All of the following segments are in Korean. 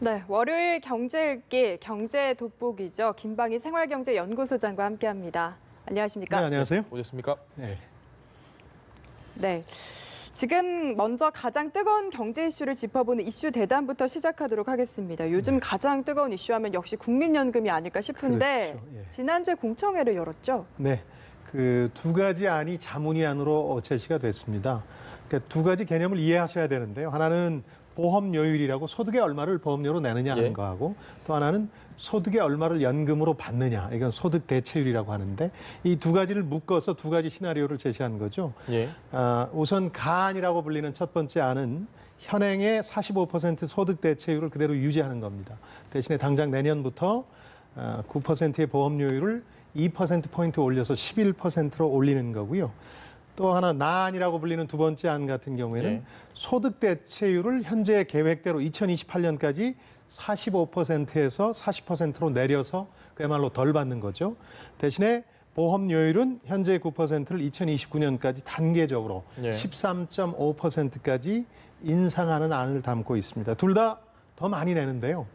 네, 월요일 경제 읽기 경제 돋보기죠. 김방희 생활경제연구소장과 함께합니다. 안녕하십니까? 네, 안녕하세요. 오셨습니까? 네. 네. 지금 먼저 가장 뜨거운 경제 이슈를 짚어보는 이슈 대담부터 시작하도록 하겠습니다. 요즘 가장 뜨거운 이슈하면 역시 국민연금이 아닐까 싶은데 그렇죠. 예. 지난주에 공청회를 열었죠. 네, 그 두 가지 안이 자문위안으로 제시가 됐습니다. 그러니까 두 가지 개념을 이해하셔야 되는데요. 하나는 보험료율이라고 소득의 얼마를 보험료로 내느냐 하는 예. 거하고 또 하나는 소득의 얼마를 연금으로 받느냐, 이건 소득 대체율이라고 하는데 이 두 가지를 묶어서 두 가지 시나리오를 제시한 거죠. 예. 우선 가안이라고 불리는 첫 번째 안은 현행의 45% 소득 대체율을 그대로 유지하는 겁니다. 대신에 당장 내년부터 9%의 보험료율을 2%포인트 올려서 11%로 올리는 거고요. 또 하나 나안이라고 불리는 두 번째 안 같은 경우에는 예. 소득 대체율을 현재 계획대로 2028년까지 45%에서 40%로 내려서 그야말로 덜 받는 거죠. 대신에 보험료율은 현재 9%를 2029년까지 단계적으로 예. 13.5%까지 인상하는 안을 담고 있습니다. 둘 다 더 많이 내는데요.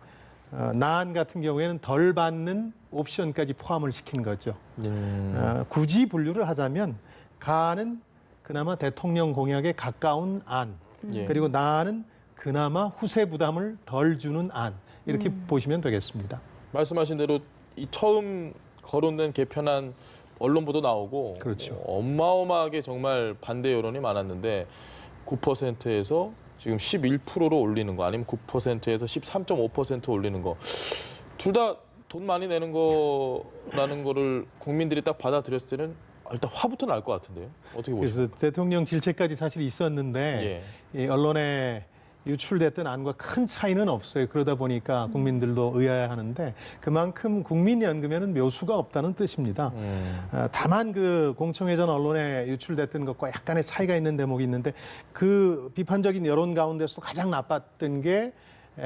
나안 같은 경우에는 덜 받는 옵션까지 포함을 시킨 거죠. 굳이 분류를 하자면 가안은 그나마 대통령 공약에 가까운 안, 예. 그리고 나안은 그나마 후세 부담을 덜 주는 안, 이렇게 보시면 되겠습니다. 말씀하신 대로 이 처음 거론된 개편안 언론 보도 나오고 그렇죠. 어마어마하게 정말 반대 여론이 많았는데 9%에서 지금 11%로 올리는 거 아니면 9%에서 13.5% 올리는 거 둘 다 돈 많이 내는 거라는 거를 국민들이 딱 받아들였을 때는 일단 화부터 날 것 같은데요. 어떻게 보세요? 그래서 대통령 질책까지 사실 있었는데 이 언론에 유출됐던 안과 큰 차이는 없어요. 그러다 보니까 국민들도 의아해하는데 그만큼 국민연금에는 묘수가 없다는 뜻입니다. 다만 그 공청회 전 언론에 유출됐던 것과 약간의 차이가 있는 대목이 있는데 그 비판적인 여론 가운데서 가장 나빴던 게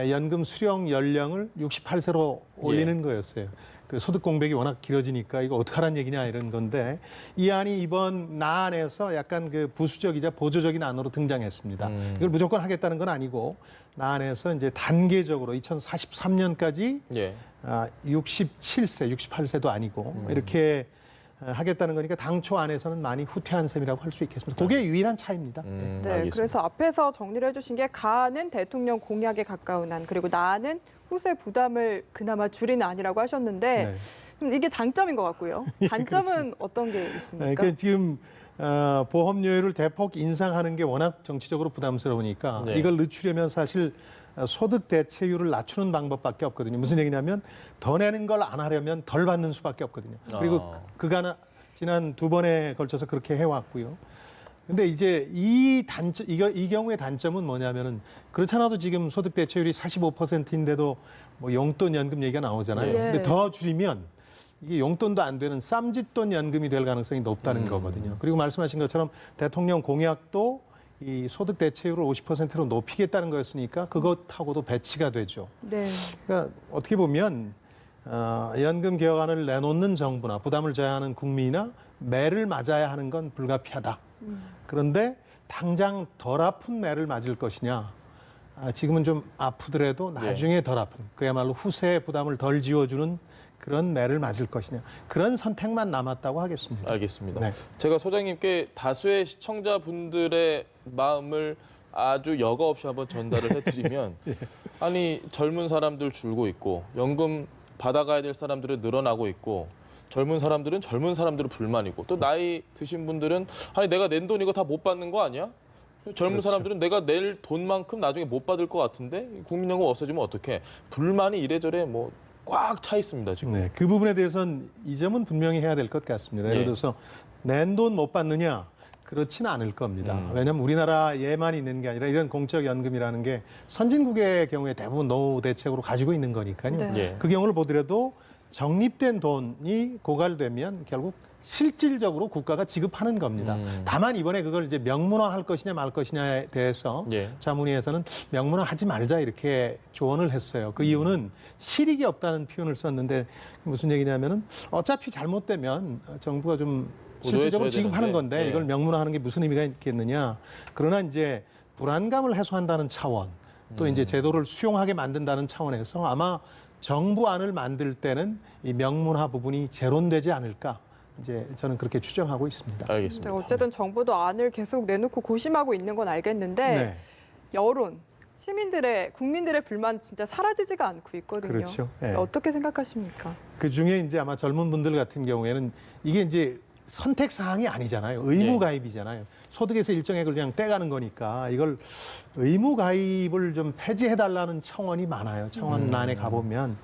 연금 수령 연령을 68세로 올리는 거였어요. 그 소득 공백이 워낙 길어지니까 이거 어떡하란 얘기냐 이런 건데 이 안이 이번 나안에서 약간 그 부수적이자 보조적인 안으로 등장했습니다. 이걸 무조건 하겠다는 건 아니고 나안에서 이제 단계적으로 2043년까지 예. 67세, 68세도 아니고 이렇게 하겠다는 거니까 당초 안에서는 많이 후퇴한 셈이라고 할 수 있겠습니다. 그게 유일한 차이입니다. 네, 알겠습니다. 그래서 앞에서 정리를 해주신 게 가안은 대통령 공약에 가까운 안, 그리고 나안은 후세 부담을 그나마 줄이는 안이라고 하셨는데 네. 그럼 이게 장점인 것 같고요. 단점은 어떤 게 있습니까? 그러니까 지금 보험료율을 대폭 인상하는 게 워낙 정치적으로 부담스러우니까 네. 이걸 늦추려면 사실 소득 대체율을 낮추는 방법밖에 없거든요. 무슨 얘기냐면 더 내는 걸 안 하려면 덜 받는 수밖에 없거든요. 그리고 그간 지난 두 번에 걸쳐서 그렇게 해왔고요. 근데 이제 이 경우의 단점은 뭐냐면은 그렇잖아도 지금 소득 대체율이 45%인데도 뭐 용돈 연금 얘기가 나오잖아요. 예. 근데 더 줄이면 이게 용돈도 안 되는 쌈짓돈 연금이 될 가능성이 높다는 거거든요. 그리고 말씀하신 것처럼 대통령 공약도 이 소득 대체율을 50%로 높이겠다는 거였으니까 그것하고도 배치가 되죠. 네. 그러니까 어떻게 보면 연금 개혁안을 내놓는 정부나 부담을 져야 하는 국민이나 매를 맞아야 하는 건 불가피하다. 그런데 당장 덜 아픈 매를 맞을 것이냐. 지금은 좀 아프더라도 나중에 덜 아픈, 그야말로 후세의 부담을 덜 지워주는 그런 매를 맞을 것이냐. 그런 선택만 남았다고 하겠습니다. 알겠습니다. 네. 제가 소장님께 다수의 시청자분들의 마음을 아주 여과 없이 한번 전달을 해드리면 아니 젊은 사람들 줄고 있고 연금 받아가야 될 사람들은 늘어나고 있고 젊은 사람들은 젊은 사람들은 불만이고 또 나이 드신 분들은 아니 내가 낸 돈 이거 다 못 받는 거 아니야? 젊은 그렇죠. 사람들은 내가 낼 돈만큼 나중에 못 받을 것 같은데 국민연금 없어지면 어떡해? 불만이 이래저래 뭐 꽉 차 있습니다 지금. 네, 그 부분에 대해서는 이 점은 분명히 해야 될 것 같습니다. 예를 예. 들어서 낸 돈 못 받느냐? 그렇지는 않을 겁니다. 왜냐하면 우리나라에만 있는 게 아니라 이런 공적연금이라는 게 선진국의 경우에 대부분 노후 대책으로 가지고 있는 거니까요. 네. 예. 그 경우를 보더라도 적립된 돈이 고갈되면 결국 실질적으로 국가가 지급하는 겁니다. 다만 이번에 그걸 이제 명문화할 것이냐 말 것이냐에 대해서 예. 자문위에서는 명문화하지 말자 이렇게 조언을 했어요. 그 이유는 실익이 없다는 표현을 썼는데 무슨 얘기냐면은 어차피 잘못되면 정부가 좀 실질적으로 지급하는 건데 되는데. 이걸 명문화하는 게 무슨 의미가 있겠느냐. 그러나 이제 불안감을 해소한다는 차원, 또 이제 제도를 수용하게 만든다는 차원에서 아마 정부안을 만들 때는 이 명문화 부분이 제론되지 않을까. 이제 저는 그렇게 추정하고 있습니다. 알겠습니다. 어쨌든 정부도 안을 계속 내놓고 고심하고 있는 건 알겠는데 네, 여론, 국민들의 불만 진짜 사라지지가 않고 있거든요. 그렇죠. 네. 어떻게 생각하십니까? 그 중에 이제 아마 젊은 분들 같은 경우에는 이게 이제 선택 사항이 아니잖아요. 의무 가입이잖아요. 소득에서 일정액을 그냥 떼가는 거니까 이걸 의무 가입을 좀 폐지해 달라는 청원이 많아요. 청원란에 가보면.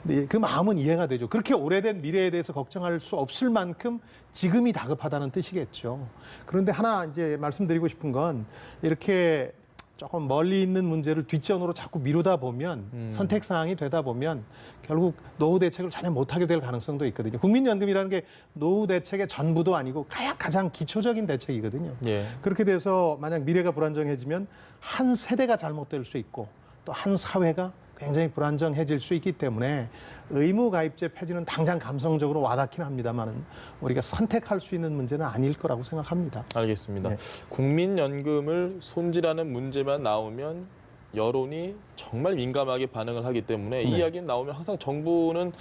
근데 그 마음은 이해가 되죠. 그렇게 오래된 미래에 대해서 걱정할 수 없을 만큼 지금이 다급하다는 뜻이겠죠. 그런데 하나 이제 말씀드리고 싶은 건 이렇게 조금 멀리 있는 문제를 뒷전으로 자꾸 미루다 보면 선택 사항이 되다 보면 결국 노후 대책을 전혀 못하게 될 가능성도 있거든요. 국민연금이라는 게 노후 대책의 전부도 아니고 가장 기초적인 대책이거든요. 예. 그렇게 돼서 만약 미래가 불안정해지면 한 세대가 잘못될 수 있고 또 한 사회가 굉장히 불안정해질 수 있기 때문에 의무 가입제 폐지는 당장 감성적으로 와닿긴 합니다만은 우리가 선택할 수 있는 문제는 아닐 거라고 생각합니다. 알겠습니다. 네. 국민연금을 손질하는 문제만 나오면 여론이 정말 민감하게 반응을 하기 때문에 이 네. 이야기는 나오면 항상 정부는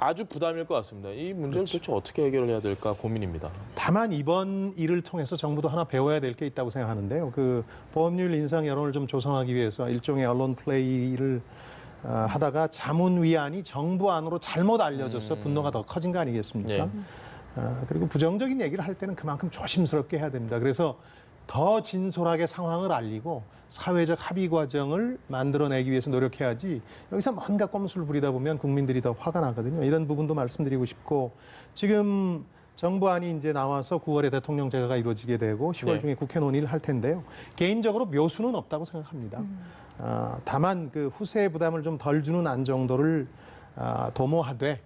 아주 부담일 것 같습니다. 이 문제를 도대체 어떻게 해결을 해야 될까 고민입니다. 다만 이번 일을 통해서 정부도 하나 배워야 될 게 있다고 생각하는데요. 그 보험료율 인상 여론을 좀 조성하기 위해서 일종의 언론 플레이를 하다가 자문위안이 정부 안으로 잘못 알려져서 분노가 더 커진 거 아니겠습니까? 네. 그리고 부정적인 얘기를 할 때는 그만큼 조심스럽게 해야 됩니다. 그래서 더 진솔하게 상황을 알리고 사회적 합의 과정을 만들어내기 위해서 노력해야지 여기서 뭔가 꼼수를 부리다 보면 국민들이 더 화가 나거든요. 이런 부분도 말씀드리고 싶고 지금 정부안이 이제 나와서 9월에 대통령 제가가 이루어지게 되고 10월 네. 중에 국회 논의를 할 텐데요. 개인적으로 묘수는 없다고 생각합니다. 다만 그 후세의 부담을 좀 덜 주는 안 정도를 도모하되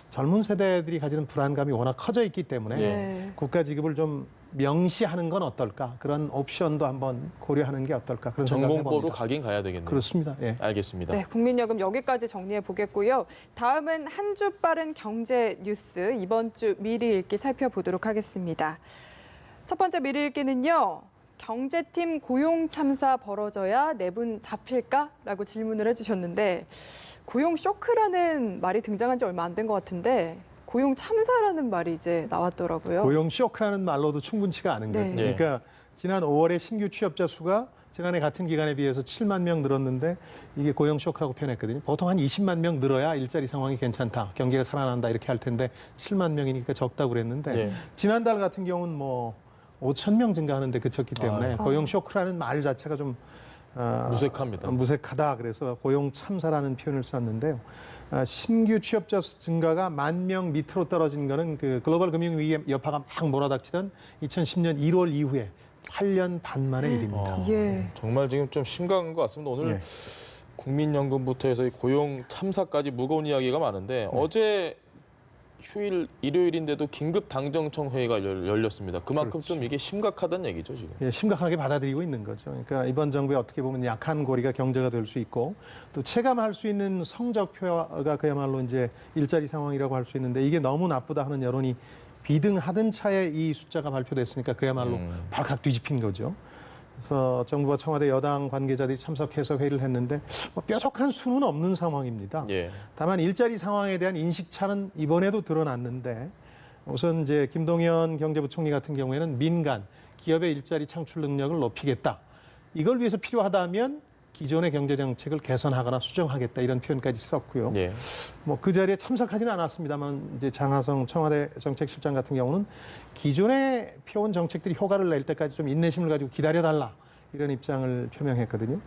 젊은 세대들이 가지는 불안감이 워낙 커져 있기 때문에 네. 국가 지급을 좀 명시하는 건 어떨까? 그런 옵션도 한번 고려하는 게 어떨까? 그런 생각을 정공법으로 해봅니다. 가긴 가야 되겠네요. 그렇습니다. 예. 알겠습니다. 네, 국민연금 여기까지 정리해 보겠고요. 다음은 한 주 빠른 경제 뉴스 이번 주 미리 읽기 살펴보도록 하겠습니다. 첫 번째 미리 읽기는요. 경제팀 고용 참사 벌어져야 내분 잡힐까?라고 질문을 해주셨는데 고용 쇼크라는 말이 등장한 지 얼마 안 된 것 같은데 고용 참사라는 말이 이제 나왔더라고요. 고용 쇼크라는 말로도 충분치가 않은 거죠. 네. 그러니까 지난 5월에 신규 취업자 수가 지난해 같은 기간에 비해서 7만 명 늘었는데 이게 고용 쇼크라고 표현했거든요. 보통 한 20만 명 늘어야 일자리 상황이 괜찮다, 경기가 살아난다 이렇게 할 텐데 7만 명이니까 적다고 그랬는데 네. 지난달 같은 경우는 뭐 5천 명 증가하는데 그쳤기 때문에 고용 쇼크라는 말 자체가 좀 무색합니다. 무색하다. 그래서 고용 참사라는 표현을 썼는데요. 신규 취업자 수 증가가 10,000명 밑으로 떨어진 거는 그 글로벌 금융 위기의 여파가 막 몰아닥치던 2010년 1월 이후에 8년 반 만의 일입니다. 예. 정말 지금 좀 심각한 것 같습니다. 오늘 예. 국민연금부터 해서 이 고용 참사까지 무거운 이야기가 많은데 어제 휴일 일요일인데도 긴급 당정청 회의가 열렸습니다. 그만큼 좀 이게 심각하다는 얘기죠 지금. 예, 심각하게 받아들이고 있는 거죠. 그러니까 이번 정부에 어떻게 보면 약한 고리가 경제가 될 수 있고 또 체감할 수 있는 성적표가 그야말로 이제 일자리 상황이라고 할 수 있는데 이게 너무 나쁘다 하는 여론이 비등하던 차에 이 숫자가 발표됐으니까 그야말로 발칵 뒤집힌 거죠. 그래서 정부와 청와대 여당 관계자들이 참석해서 회의를 했는데 뭐 뾰족한 수는 없는 상황입니다. 예. 다만 일자리 상황에 대한 인식 차는 이번에도 드러났는데 우선 이제 김동연 경제부총리 같은 경우에는 민간 기업의 일자리 창출 능력을 높이겠다. 이걸 위해서 필요하다면 기존의 경제 정책을 개선하거나 수정하겠다 이런 표현까지 썼고요. 예. 뭐 그 자리에 참석하지는 않았습니다만 이제 장하성 청와대 정책실장 같은 경우는 기존에 펴온 정책들이 효과를 낼 때까지 좀 인내심을 가지고 기다려달라 이런 입장을 표명했거든요.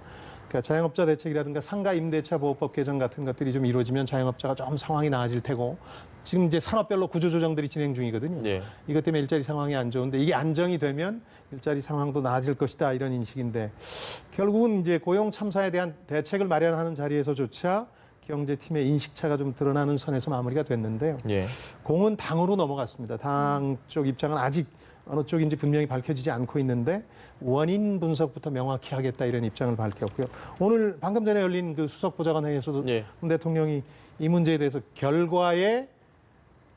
그러니까 자영업자 대책이라든가 상가 임대차 보호법 개정 같은 것들이 좀 이루어지면 자영업자가 좀 상황이 나아질 테고 지금 이제 산업별로 구조조정들이 진행 중이거든요. 예. 이것 때문에 일자리 상황이 안 좋은데 이게 안정이 되면 일자리 상황도 나아질 것이다 이런 인식인데 결국은 이제 고용 참사에 대한 대책을 마련하는 자리에서조차 경제팀의 인식차가 좀 드러나는 선에서 마무리가 됐는데요. 예. 공은 당으로 넘어갔습니다. 당 쪽 입장은 아직 어느 쪽인지 분명히 밝혀지지 않고 있는데 원인 분석부터 명확히 하겠다 이런 입장을 밝혔고요. 오늘 방금 전에 열린 그 수석보좌관 회의에서도 예. 문 대통령이 이 문제에 대해서 결과에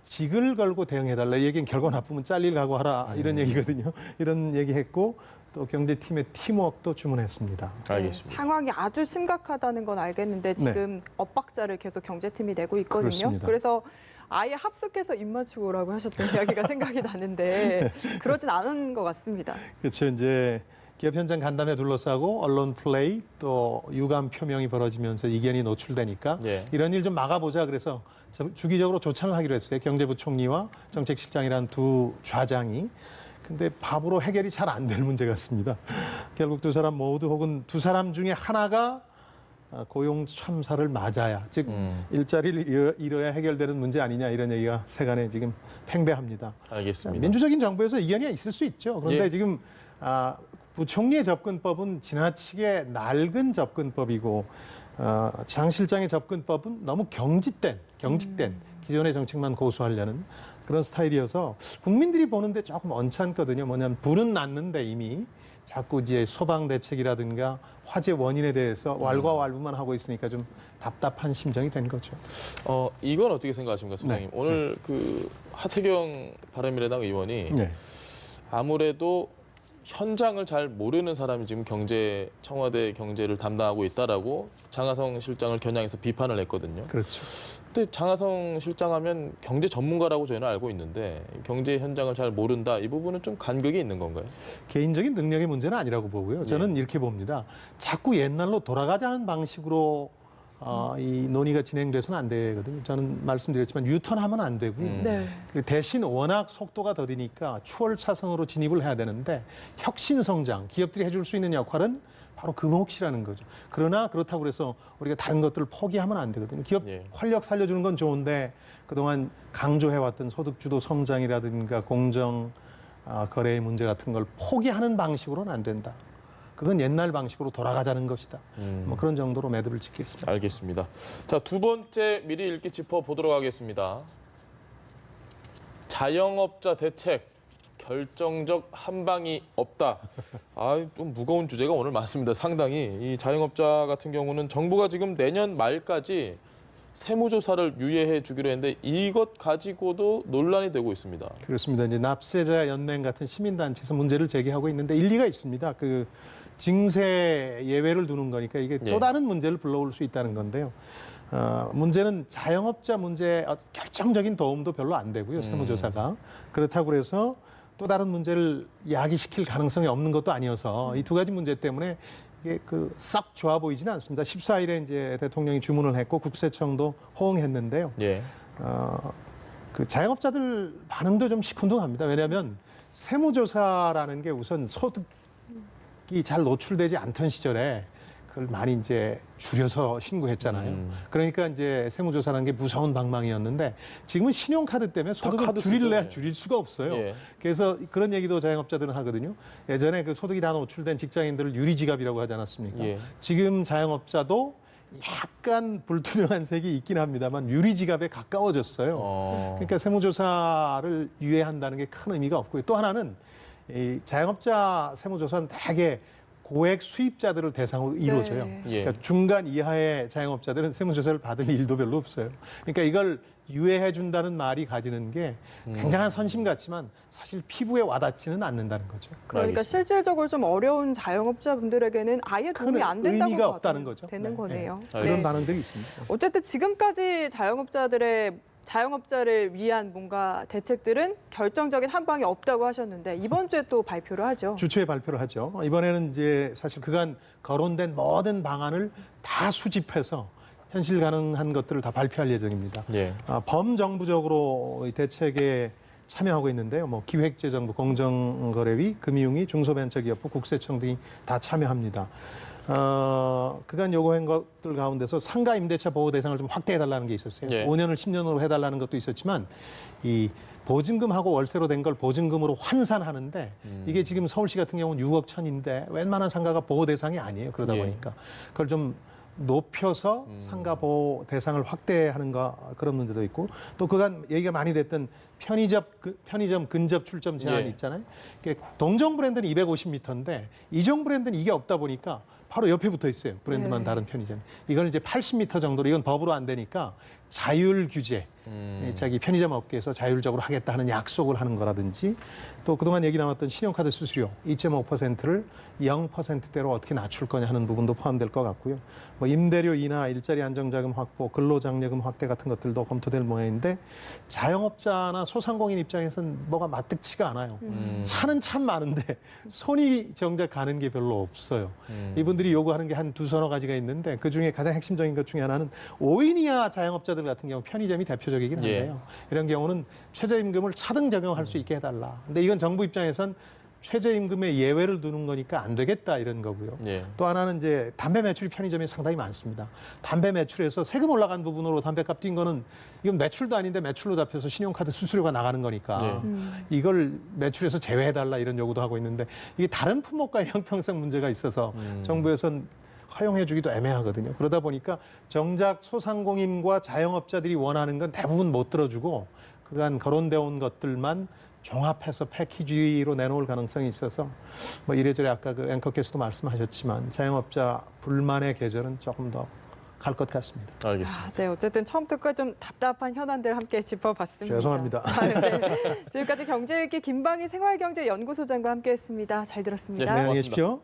직을 걸고 대응해달라. 이 얘기는 결과 나쁘면 잘릴 각오 하라. 이런 얘기거든요. 이런 얘기했고 또 경제팀의 팀워크도 주문했습니다. 알겠습니다. 상황이 아주 심각하다는 건 알겠는데 지금 엇박자를 계속 경제팀이 내고 있거든요. 그렇습니다. 그래서 아예 합숙해서 입 맞추고 오라고 하셨던 이야기가 생각이 나는데 그러진 않은 것 같습니다. 그렇죠. 이제 기업 현장 간담회 둘러싸고 언론 플레이 또 유감 표명이 벌어지면서 이견이 노출되니까 예. 이런 일 좀 막아보자. 그래서 주기적으로 조창을 하기로 했어요. 경제부총리와 정책실장이라는 두 좌장이. 근데 밥으로 해결이 잘 안 될 문제 같습니다. 결국 두 사람 모두 혹은 두 사람 중에 하나가 고용 참사를 맞아야, 즉 일자리를 잃어야 해결되는 문제 아니냐 이런 얘기가 세간에 지금 팽배합니다. 알겠습니다. 민주적인 정부에서 이견이 있을 수 있죠. 그런데 예. 지금 부총리의 접근법은 지나치게 낡은 접근법이고 장 실장의 접근법은 너무 경직된 기존의 정책만 고수하려는 그런 스타일이어서 국민들이 보는데 조금 언짢거든요. 뭐냐면 불은 났는데 이미 자꾸 이제 소방 대책이라든가 화재 원인에 대해서 왈가왈부만 하고 있으니까 좀 답답한 심정이 된 거죠. 이건 어떻게 생각하십니까, 소장님? 네. 오늘 그 하태경 바른미래당 의원이 네. 아무래도 현장을 잘 모르는 사람이 지금 청와대 경제를 담당하고 있다라고 장하성 실장을 겨냥해서 비판을 했거든요. 그렇죠. 근데 장하성 실장 하면 경제 전문가라고 저희는 알고 있는데 경제 현장을 잘 모른다. 이 부분은 좀 간극이 있는 건가요? 개인적인 능력의 문제는 아니라고 보고요. 저는 이렇게 봅니다. 자꾸 옛날로 돌아가자는 방식으로 이 논의가 진행돼서는 안 되거든요. 저는 말씀드렸지만 유턴하면 안 되고요. 네. 대신 워낙 속도가 더디니까 추월 차선으로 진입을 해야 되는데 혁신 성장, 기업들이 해줄 수 있는 역할은 바로 그 몫이라는 거죠. 그러나 그렇다고 해서 우리가 다른 것들을 포기하면 안 되거든요. 기업 활력 살려주는 건 좋은데 그동안 강조해왔던 소득주도 성장이라든가 공정 거래의 문제 같은 걸 포기하는 방식으로는 안 된다. 그건 옛날 방식으로 돌아가자는 것이다. 뭐 그런 정도로 매듭을 짓겠습니다. 알겠습니다. 자, 두 번째 미리 읽기 짚어보도록 하겠습니다. 자영업자 대책 결정적 한방이 없다. 좀 무거운 주제가 오늘 많습니다. 상당히 이 자영업자 같은 경우는 정부가 지금 내년 말까지 세무조사를 유예해 주기로 했는데 이것 가지고도 논란이 되고 있습니다. 그렇습니다. 이제 납세자 연맹 같은 시민단체에서 문제를 제기하고 있는데 일리가 있습니다. 그 증세 예외를 두는 거니까 이게 또 다른 문제를 불러올 수 있다는 건데요. 문제는 자영업자 문제에 결정적인 도움도 별로 안 되고요. 세무조사가. 그렇다고 해서 또 다른 문제를 야기시킬 가능성이 없는 것도 아니어서 이 두 가지 문제 때문에 이게 썩 좋아 보이지는 않습니다. 14일에 이제 대통령이 주문을 했고 국세청도 호응했는데요. 그 자영업자들 반응도 좀 시큰둥합니다. 왜냐하면 세무조사라는 게 우선 소득이 잘 노출되지 않던 시절에 그걸 많이 이제 줄여서 신고했잖아요. 그러니까 이제 세무조사라는 게 무서운 방망이였는데 지금은 신용카드 때문에 소득을 줄일래야 줄일 수가 없어요. 그래서 그런 얘기도 자영업자들은 하거든요. 예전에 그 소득이 다 노출된 직장인들을 유리지갑이라고 하지 않았습니까? 지금 자영업자도 약간 불투명한 색이 있긴 합니다만 유리지갑에 가까워졌어요. 그러니까 세무조사를 유예한다는 게 큰 의미가 없고요. 또 하나는 이 자영업자 세무조사는 대개 고액 수입자들을 대상으로 이루어져요. 그러니까 중간 이하의 자영업자들은 세무조사를 받을 일도 별로 없어요. 그러니까 이걸 유예해 준다는 말이 가지는 게 굉장한 선심 같지만 사실 피부에 와닿지는 않는다는 거죠. 그러니까 실질적으로 좀 어려운 자영업자분들에게는 아예 도움이 안 된다고 의미가 없다는 거죠. 되는 거네요. 그런 반응들이 있습니다. 어쨌든 지금까지 자영업자를 위한 뭔가 대책들은 결정적인 한방이 없다고 하셨는데 이번 주에 또 발표를 하죠. 주초에 발표를 하죠. 이번에는 이제 사실 그간 거론된 모든 방안을 다 수집해서 현실 가능한 것들을 다 발표할 예정입니다. 범정부적으로 이 대책에 참여하고 있는데요. 뭐 기획재정부, 공정거래위, 금융위, 중소벤처기업부, 국세청 등이 다 참여합니다. 그간 요구한 것들 가운데서 상가 임대차 보호 대상을 좀 확대해달라는 게 있었어요. 5년을 10년으로 해달라는 것도 있었지만 이 보증금하고 월세로 된 걸 보증금으로 환산하는데 이게 지금 서울시 같은 경우는 6억 천인데 웬만한 상가가 보호 대상이 아니에요. 그러다 보니까 그걸 좀 높여서 상가 보호 대상을 확대하는 거 그런 문제도 있고 또 그간 얘기가 많이 됐던 편의점 근접 출점 제한이 있잖아요. 동종 브랜드는 250m인데 이종 브랜드는 이게 없다 보니까 바로 옆에 붙어 있어요. 브랜드만 다른 편의점. 이걸 이제 80m 정도로 이건 법으로 안 되니까 자율 규제, 자기 편의점 업계에서 자율적으로 하겠다 하는 약속을 하는 거라든지 또 그동안 얘기 나왔던 신용카드 수수료 2.5%를 0%대로 어떻게 낮출 거냐 하는 부분도 포함될 것 같고요. 뭐 임대료 인하, 일자리 안정자금 확보, 근로장려금 확대 같은 것들도 검토될 모양인데 자영업자나 소상공인 입장에서는 뭐가 마뜩치가 않아요. 차는 참 많은데 손이 정작 가는 게 별로 없어요. 이분들이 요구하는 게 한 두서너 가지가 있는데 그중에 가장 핵심적인 것 중에 하나는 5인 이하 자영업자들 같은 경우 편의점이 대표적이긴 한데요. 이런 경우는 최저임금을 차등 적용할 수 있게 해달라. 근데 이건 정부 입장에선 최저임금에 예외를 두는 거니까 안 되겠다 이런 거고요. 또 하나는 이제 담배 매출이 편의점에 상당히 많습니다. 담배 매출에서 세금 올라간 부분으로 담배값 뛴 거는 이건 매출도 아닌데 매출로 잡혀서 신용카드 수수료가 나가는 거니까 이걸 매출에서 제외해달라 이런 요구도 하고 있는데 이게 다른 품목과의 형평성 문제가 있어서 정부에선 허용해주기도 애매하거든요. 그러다 보니까 정작 소상공인과 자영업자들이 원하는 건 대부분 못 들어주고 그간 거론되어 온 것들만 종합해서 패키지로 내놓을 가능성이 있어서 뭐 이래저래 아까 그 앵커께서도 말씀하셨지만 자영업자 불만의 계절은 조금 더 갈 것 같습니다. 알겠습니다. 네, 어쨌든 처음부터 끝까지 좀 답답한 현안들 함께 짚어봤습니다. 죄송합니다. 네. 지금까지 경제일기 김방희 생활경제연구소장과 함께했습니다. 잘 들었습니다. 네, 안녕히 계십시오.